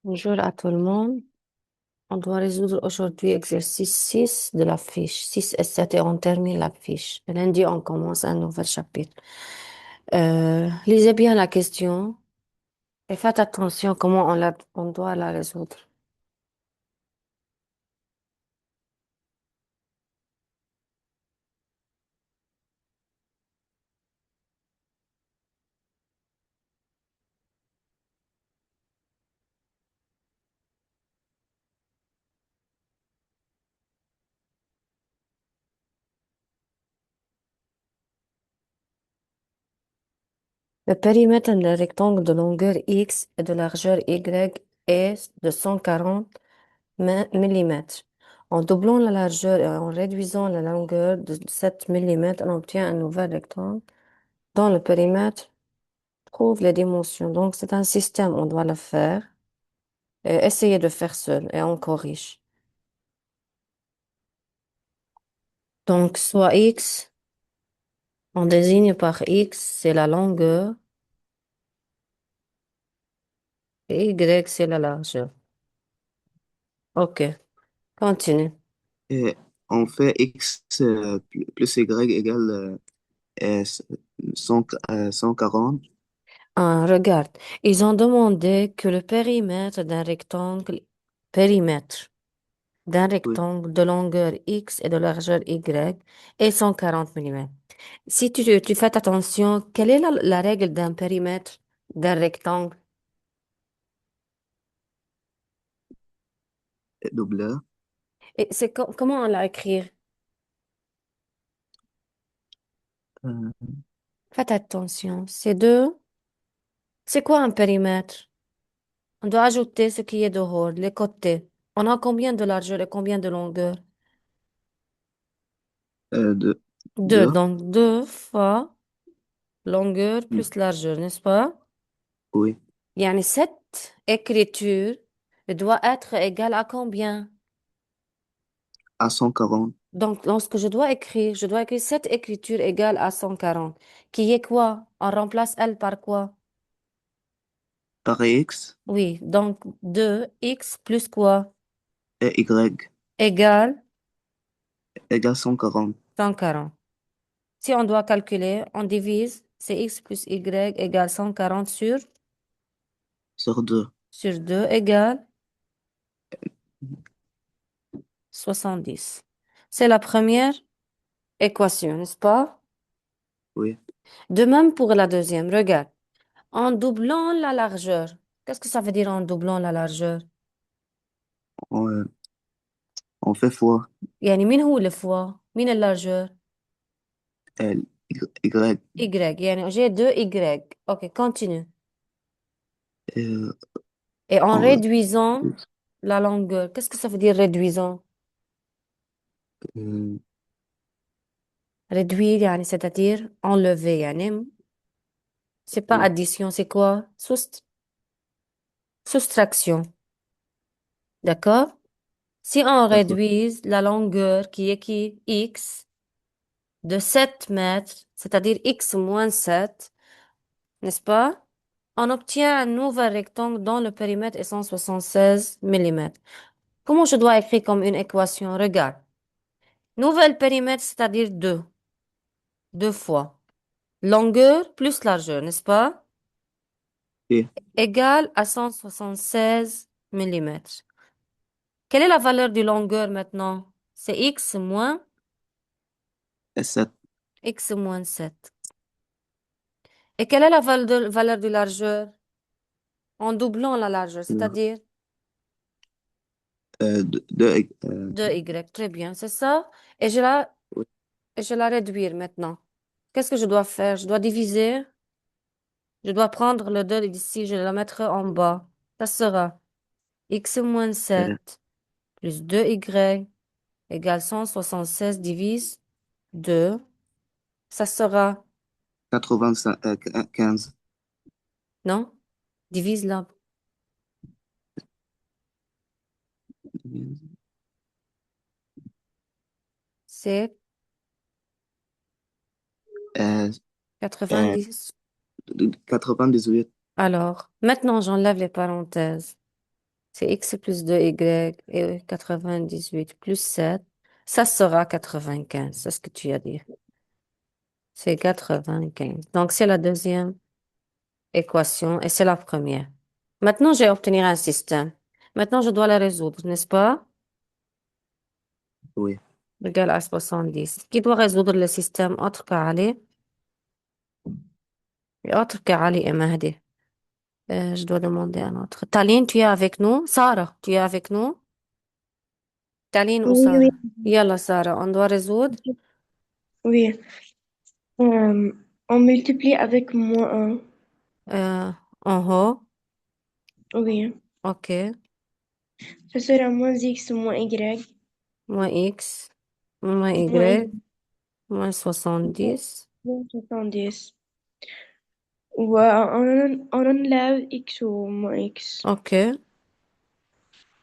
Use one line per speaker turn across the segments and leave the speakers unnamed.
Bonjour à tout le monde. On doit résoudre aujourd'hui exercice 6 de la fiche. 6 et 7 et on termine la fiche. Lundi, on commence un nouvel chapitre. Lisez bien la question et faites attention comment on doit la résoudre. Le périmètre d'un rectangle de longueur X et de largeur Y est de 140 millimètres. En doublant la largeur et en réduisant la longueur de 7 millimètres, on obtient un nouvel rectangle dont le périmètre trouve les dimensions. Donc, c'est un système, on doit le faire et essayer de faire seul et on corrige. Donc, soit X, on désigne par X, c'est la longueur, et Y, c'est la largeur. OK, continue.
Et on fait x plus y égale 100 140.
Ah, regarde, ils ont demandé que le périmètre d'un
Oui.
rectangle de longueur X et de largeur Y est 140 millimètres. Si tu fais attention, quelle est la règle d'un périmètre d'un rectangle?
Doubleur.
Et comment on l'a écrit?
Euh,
Faites attention. C'est quoi un périmètre? On doit ajouter ce qui est dehors, les côtés. On a combien de largeur et combien de longueur?
de,
Deux.
de,
Donc, deux fois longueur
mm,
plus largeur, n'est-ce pas?
oui,
Yani, cette écriture doit être égale à combien?
à 140
Donc, lorsque je dois écrire cette écriture égale à 140, qui est quoi? On remplace elle par quoi?
par x
Oui, donc 2x plus quoi?
et y
Égale
égale 140
140. Si on doit calculer, on divise, c'est x plus y égale 140
sur 2.
sur 2 égale 70. C'est la première équation, n'est-ce pas?
Oui.
De même pour la deuxième, regarde. En doublant la largeur, qu'est-ce que ça veut dire en doublant la largeur?
On, on fait fois
يعني مين هو le fois? مين الlargeur?
L, y.
Y, يعني j'ai 2y. Ok, continue.
euh,
Et en
on-
réduisant la longueur, qu'est-ce que ça veut dire réduisant?
euh,
Réduire, يعني c'est-à-dire enlever, يعني c'est pas
oui,
addition, c'est quoi? Soustraction, d'accord? Si on
d'accord.
réduise la longueur qui x de 7 mètres, c'est-à-dire x moins 7, n'est-ce pas? On obtient un nouvel rectangle dont le périmètre est 176 millimètres. Comment je dois écrire comme une équation? Regarde. Nouvel périmètre, c'est-à-dire 2. 2 fois. Longueur plus largeur, n'est-ce pas?
Et,
Égale à 176 millimètres. Quelle est la valeur du longueur maintenant? C'est
et 7.
x moins 7. Et quelle est la valeur de largeur? En doublant la largeur, c'est-à-dire
2
2y. Très bien, c'est ça. Et je la réduire maintenant. Qu'est-ce que je dois faire? Je dois diviser. Je dois prendre le 2 d'ici, je le mettre en bas. Ça sera x moins 7 plus 2y égale 176 divise 2. Ça sera,
85, 15.
non? Divise là. C'est
Euh, euh,
90.
98.
Alors, maintenant, j'enlève les parenthèses. C'est x plus 2y et 98 plus 7. Ça sera 95. C'est ce que tu as dit. C'est 95. Donc, c'est la deuxième équation et c'est la première. Maintenant, j'ai obtenu un système. Maintenant, je dois la résoudre, n'est-ce pas?
Oui.
Égal à 70. Qui doit résoudre le système autre qu'Ali? Et autre qu'Ali et Mahdi. Je dois demander un autre. Taline, tu es avec nous? Sarah, tu es avec nous? Taline ou
Oui, oui,
Sarah? Yalla, Sarah, on doit résoudre.
oui. Euh, on multiplie avec -1.
Euh, en haut.
Oui.
OK.
Ça sera -x moins y.
Moins x, moins
Moins
y,
y.
moins 70.
Moins 70. On enlève x ou moins x.
OK.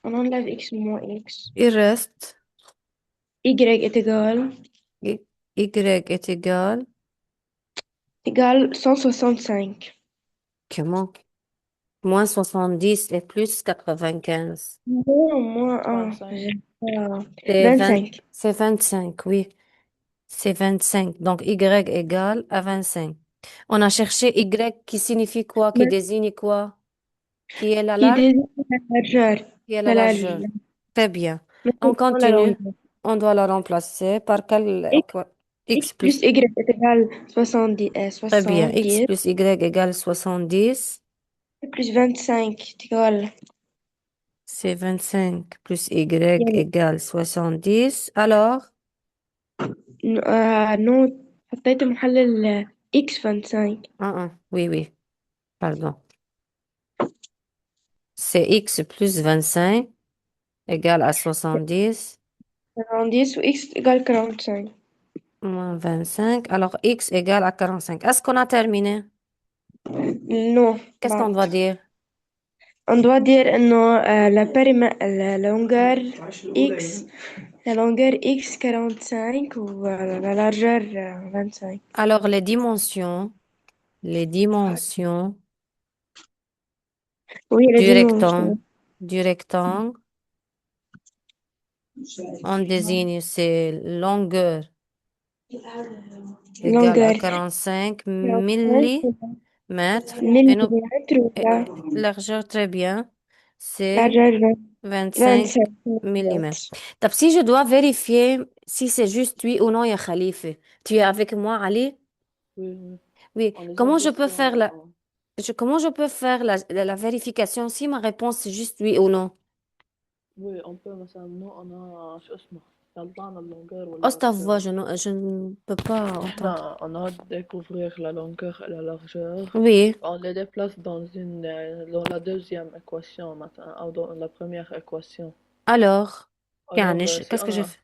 On enlève x ou moins x.
Il reste
Y est
y, y est égal.
égal 165.
Comment? Moins 70 et plus 95.
Non, moins 1.
35.
C'est 20,
25.
c'est 25, oui. C'est 25. Donc, y égale à 25. On a cherché y qui signifie quoi? Qui désigne quoi? Qui est la
Qui
large?
désigne la largeur.
Qui est la
La
largeur?
largeur.
Très bien. On
Maintenant, la
continue.
longueur.
On doit la remplacer par
X,
x
X plus
plus.
Y est égal 70,
Très bien. X
70
plus y égale 70.
plus 25 est égal.
C'est 25 plus y
يعني
égale 70. Alors,
نوت حطيت محلل X 25.
oui, oui, pardon. C'est x plus 25 égale à 70
70 و X égal 45.
moins 25. Alors, x égale à 45. Est-ce qu'on a terminé?
Non,
Qu'est-ce qu'on
بعد.
doit dire?
On doit dire إنه la longueur X la longueur X 45 ou la largeur 25.
Alors, les dimensions
Oui, la
du rectangle,
dimension.
du rectangle, on désigne ses longueurs égale à
Longueur
45
45
millimètres et nos
millimètres ou
et largeur très bien, c'est
largeur
25
25
millimètres.
millimètres.
Donc, si je dois vérifier si c'est juste oui ou non, ya Khalifa, tu es avec moi, Ali?
Oui, oui.
Oui.
On les
Comment je peux
additionne.
faire comment je peux faire la vérification si ma réponse c'est juste oui ou non?
Oui, on peut مثلا أنا شو اسمه غلطانة اللونجeur
Oh, c'est
ولا
ta voix,
largeur.
je ne peux pas entendre.
إحنا on a découvrir la longueur et la largeur.
Oui.
On les déplace dans la deuxième équation مثلا أو dans la première équation.
Alors,
Alors
يعني
si
qu'est-ce que je
أنا
fais?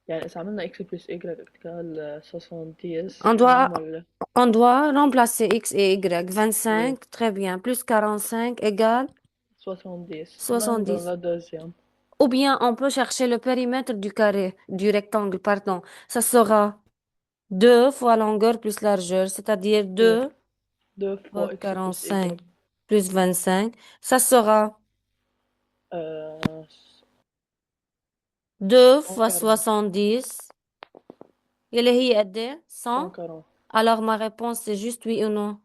يعني إذا عملنا x plus y égale 70
On doit,
ونعمل
on doit remplacer x et y.
oui
25, très bien. Plus 45 égale
70 même dans
70.
la deuxième
Ou bien on peut chercher le périmètre du carré, du rectangle, pardon. Ça sera 2 fois longueur plus largeur, c'est-à-dire
oui
2
2
fois
fois x plus y
45 plus 25. Ça sera
euh,
2 fois
140
70. اللي هي قد ايه؟ 100.
140
Alors ma réponse c'est juste oui ou non?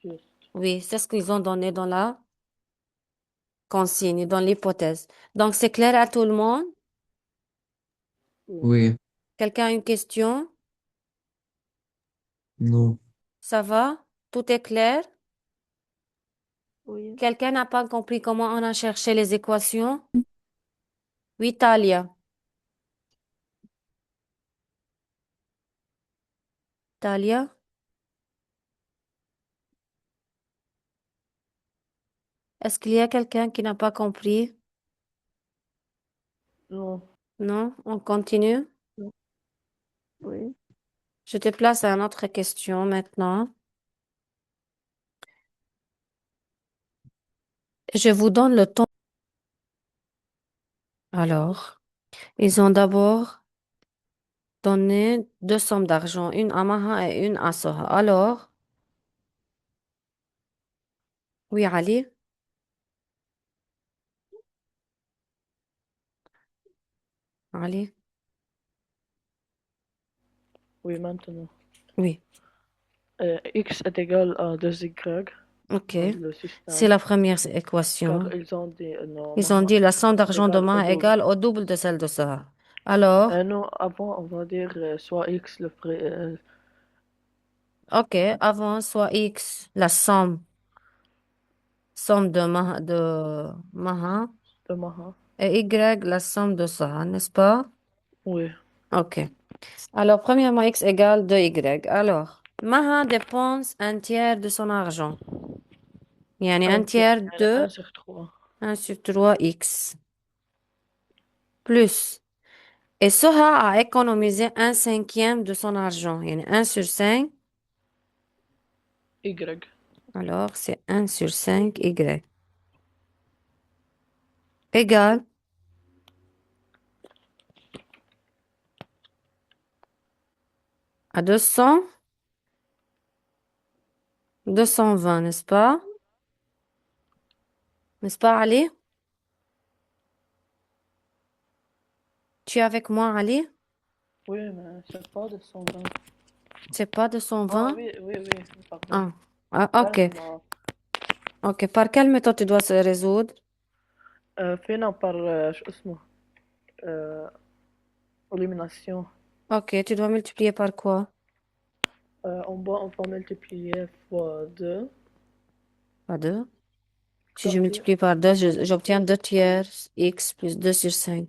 juste
Oui, c'est ce qu'ils ont donné dans la consigne, dans l'hypothèse. Donc c'est clair à tout le monde?
oui
Oui,
Quelqu'un a une question?
non.
Ça va? Tout est clair?
Oui.
Quelqu'un n'a pas compris comment on a cherché les équations? Oui, Talia. Talia, est-ce qu'il y a quelqu'un qui n'a pas compris?
non
Non? On continue?
Oui.
Je te place à une autre question maintenant. Je vous donne le temps. Alors, ils ont d'abord donné deux sommes d'argent, une à Maha et une à Soha. Alors, oui, Ali, Allez.
Oui, maintenant.
Oui.
X est égal à 2Y
OK.
dans le
C'est
système,
la première
car
équation.
ils ont dit non,
Ils ont
Maha
dit la somme d'argent de
égale au
Maha est
double.
égale au double de celle de Soha. Alors,
Non, avant, on va dire soit X
OK, avant soit X, la somme de Maha,
de Maha.
et Y, la somme de Soha, n'est-ce pas?
Oui,
OK. Alors, premièrement, X égale 2Y. Alors, Maha dépense un tiers de son argent. يعني un
un tiers,
tiers
يعني
de
1 sur 3.
1 sur 3 X. Plus. Et Soha a économisé un cinquième de son argent. يعني 1 sur 5.
Y.
Alors, c'est 1 sur 5 Y. Égale à 220, n'est-ce pas? N'est-ce pas, Ali? Tu es avec moi, Ali?
Oui, mais c'est pas de 120.
C'est pas
Ah
220?
oui, oui, oui, pardon.
Ah, OK.
Calme.
OK. Par quelle méthode tu dois se résoudre?
فينا par شو اسمه élimination.
OK. Tu dois multiplier par quoi?
En bas, on va multiplier fois 2.
Par 2. Si je
C'est-à-dire,
multiplie par 2, j'obtiens 2 tiers X plus 2 sur 5.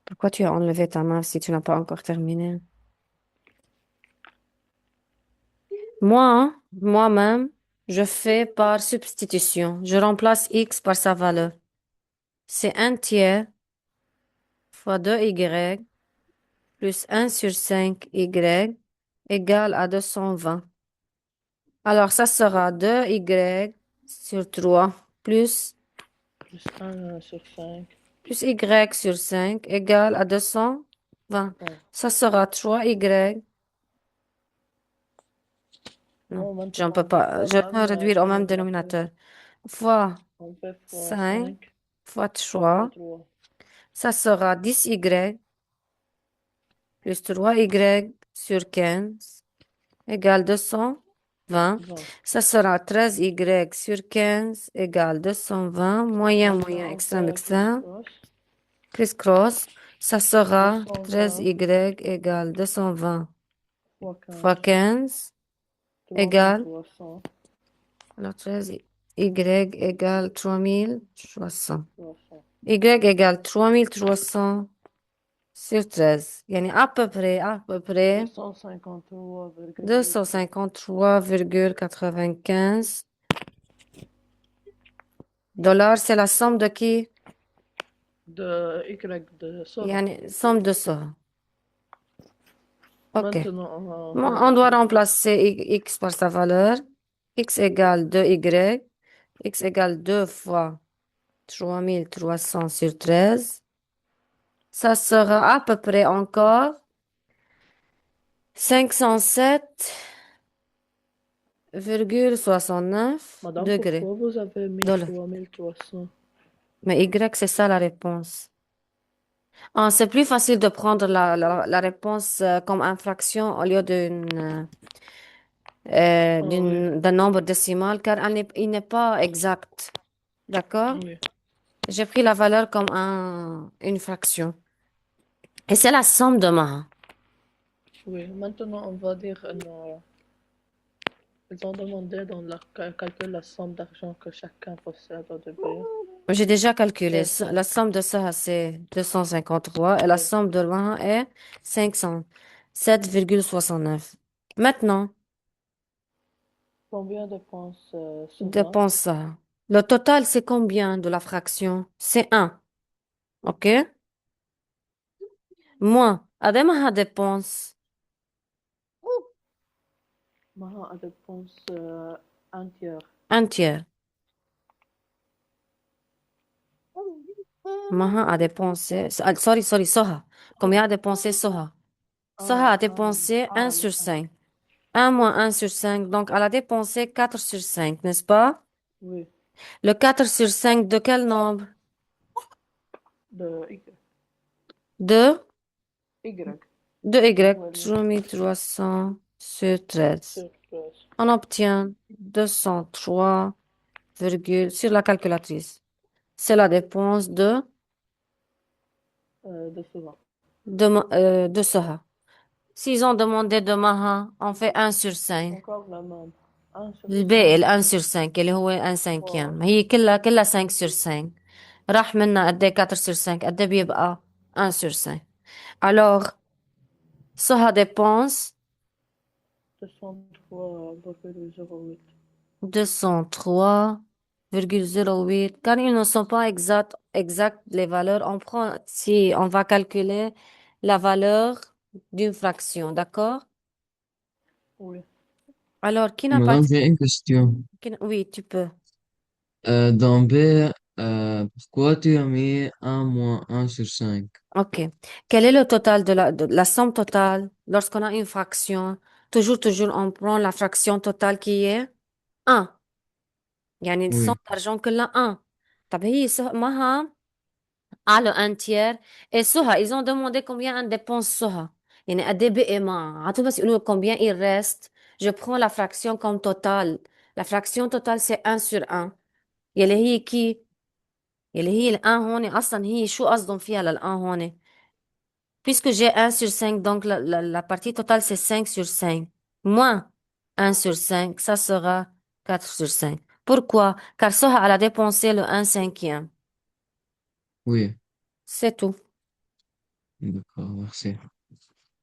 Pourquoi tu as enlevé ta main si tu n'as pas encore terminé? Moi-même, je fais par substitution. Je remplace X par sa valeur. C'est un tiers fois 2Y plus 1 sur 5Y égale à 220. Alors, ça sera 2Y sur 3
plus 1 sur 5.
plus Y sur 5 égale à 220.
Ouais.
Ça sera 3Y. Non,
Non,
j'en
maintenant,
peux
on va
pas.
faire
Je
même
vais réduire au même
dénominateur.
dénominateur. Fois
On fait fois
5
5
fois
fois
3.
3.
Ça sera 10Y plus 3Y sur 15 égale 220.
20.
Ça sera 13Y sur 15 égale 220. Moyen,
Maintenant, on
extrême,
fait
extrême.
criss-cross.
Criss-cross. Ça sera
220
13Y égale 220
fois
fois
15.
15 égale,
3300.
alors 13Y égale 3300.
300.
Y égale 3300 sur 13. يعني à peu près
253,8.
253,95 dollars. C'est la somme de qui?
De Y de Soha.
يعني somme de ça. OK.
Maintenant, on va
Bon,
faire
on doit remplacer X par sa valeur. X égale 2Y. X égale 2 fois 3300 sur 13. Ça sera à peu près encore 507,69
Madame,
degrés.
pourquoi vous avez mis
Dollars.
3300?
Mais Y, c'est ça la réponse. Ah, c'est plus facile de prendre la réponse comme une fraction au lieu
Ah oui,
d'un nombre décimal, car il n'est pas exact. D'accord?
oui,
J'ai pris la valeur comme une fraction. Et c'est la somme de Maha.
oui. Maintenant, on va dire, ils ont demandé dans leur calcul la somme d'argent que chacun possède au début.
J'ai déjà calculé.
C'est ça.
La somme de ça, c'est 253 et la
Oui.
somme de Maha est 507,69. Maintenant,
Combien dépense Soha?
dépense ça. Le total, c'est combien de la fraction? C'est 1. OK? Moi, Ademaha dépense
Maha dépense un tiers.
un tiers. Maha a dépensé, sorry, Soha. Combien a dépensé Soha? Soha a dépensé 1 sur 5. 1 moins 1 sur 5. Donc, elle a dépensé 4 sur 5, n'est-ce pas?
Oui.
Le 4 sur 5 de quel nombre?
De Y.
De,
Y.
de Y.
Ouais,
3300 sur 13.
sur 13.
On obtient 203, sur la calculatrice. C'est la dépense
De souvent.
de Soha. S'ils ont demandé de Maha, on fait 1 sur 5.
Encore le même. 1 sur
الباقي
5.
1 sur 5 اللي هو 1 cinquième.
Wow.
هي كلها 5 sur 5. راح منا قد ايه 4 sur 5 قد ايه بيبقى 1 sur 5. Alors, Soha dépense
203,08.
203,08. Quand ils ne sont pas exacts les valeurs, on prend, si on va calculer la valeur d'une fraction, d'accord?
Oui.
Alors, qui n'a pas
Madame,
dit,
j'ai une question.
oui, tu peux.
Dans B, pourquoi tu as mis 1 moins 1 sur 5?
OK. Quel est le total de la somme totale lorsqu'on a une fraction? Toujours, on prend la fraction totale qui est 1. يعني الصوم
Oui,
d'argent كلها 1. طب هي معها على 1 tiers. Et Soha, ils ont demandé combien on dépense Soha. يعني قد ايه بقي معها. عطوا بس يقولوا combien il reste. Je prends la fraction comme totale. La fraction totale c'est 1 sur 1. يلي هي كي يلي هي ال 1 هون اصلا هي شو قصدهم فيها لل 1 هون؟ Puisque j'ai 1 sur 5, donc la partie totale, c'est 5 sur 5. Moins 1 sur 5, ça sera 4 sur 5. Pourquoi? Car Soha, elle a dépensé le 1 cinquième.
oui.
C'est tout.
D'accord, merci.